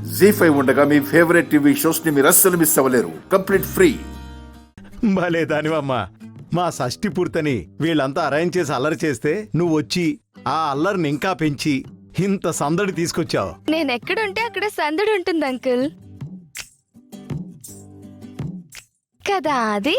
జీ5 ఉండగా మీ favourite TV shows ని మీరు అస్సలు మిస్ అవ్వలేరు. Complete free. భలే దానివమ్మా. మా షష్ఠి పూర్తని వీళ్ళంతా అరేంజ్ చేసి అల్లరి చేస్తే నువ్వు వచ్చి ఆ అల్లరిని ఇంకా పెంచి ఇంత సందడి తీసుకొచ్చావు. నేనెక్కడుంటే అక్కడ సందడి ఉంటుంది అంకుల్ కదా. అది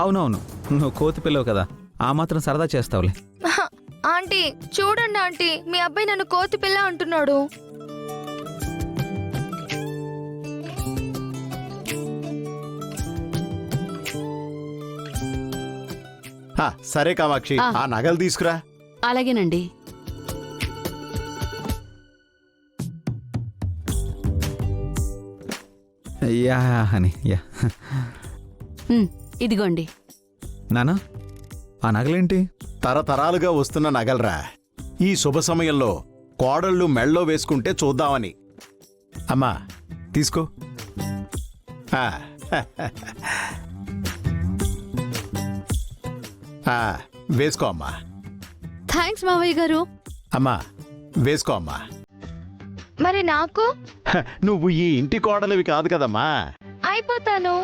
అవునవును, నువ్వు కోతి పిల్లవు కదా, ఆ మాత్రం సరదా చేస్తావులే. ఆంటీ చూడండి ఆంటీ, మీ అబ్బాయి నన్ను కోతి పిల్ల అంటున్నాడు. సరే కామాక్షి, ఆ నగలు తీసుకురా. అలాగేనండి. Yeah honey yeah. ఇదిగోండి. నానా, ఆ నగలేంటి? తరతరాలుగా వస్తున్న నగలరా. ఈ శుభ సమయంలో కోడళ్ళు మెళ్ళో వేసుకుంటే చూద్దామని. అమ్మా తీసుకో. వేసుకో అమ్మా. థ్యాంక్స్ మావయ్య గారు. అమ్మా వేసుకో అమ్మా. మరి నాకు నువ్వు ఈ ఇంటి కోడలివి కాదు కదమ్మా. అయిపోతాను.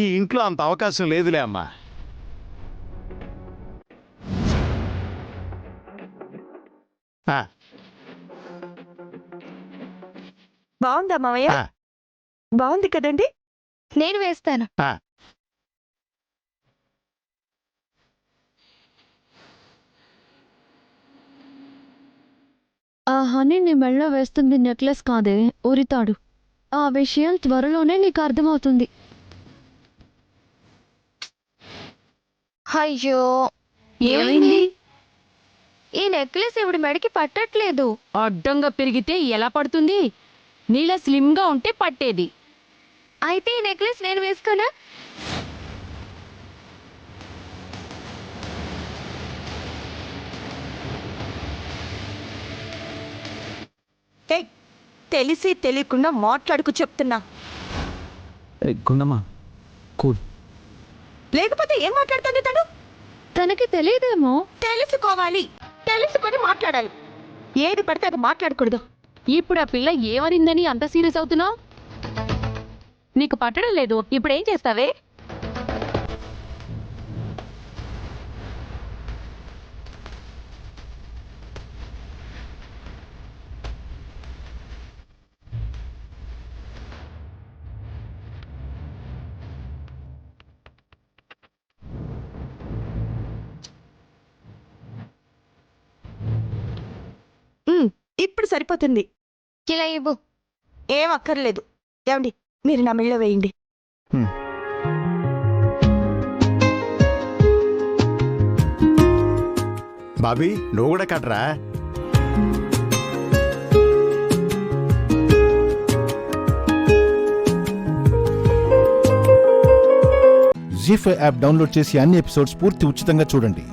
ఈ ఇంట్లో అంత అవకాశం లేదులే అమ్మా. బాగుందా మావయ్య? బాగుంది కదండి. నేను వేస్తాను. ఆ హనీ నీ మెళ్ళో వేస్తుంది నెక్లెస్ కాదే, ఉరితాడు. ఆ విషయం త్వరలోనే నీకు అర్థమవుతుంది. అయ్యో ఏమైంది? ఈ నెక్లెస్ ఇవిడి మెడకి పట్టట్లేదు. అడ్డంగా పెరిగితే ఎలా పడుతుంది? నీలా స్లిమ్ గా ఉంటే పట్టేది. అయితే ఈ నెక్లెస్ నేను వేసుకోనా? తెలిసి తెలియకుండా మాట్లాడుకు చెప్తున్నా. గుండమ్మా కూల్. లేకపోతే ఏం మాట్లాడుతుంది తను? తనకి తెలియదేమో. తెలుసుకోవాలి, తెలుసుకొని మాట్లాడాలి. ఏది పడితే అది మాట్లాడకూడదు. ఇప్పుడు ఆ పిల్ల ఏమనిందని అంత సీరియస్ అవుతున్నావు? నీకు పట్టడం లేదు, ఇప్పుడు ఏం చేస్తావే? ఇప్పుడు సరిపోతుంది. ఇలా ఇవ్వు. ఏం అక్కర్లేదు. ఏమండి, మీరు నా మెళ్ళో వేయండి. బాబీ నువ్వు కూడా కట్రా. జీ5 యాప్ డౌన్లోడ్ చేసి అన్ని ఎపిసోడ్స్ పూర్తి ఉచితంగా చూడండి.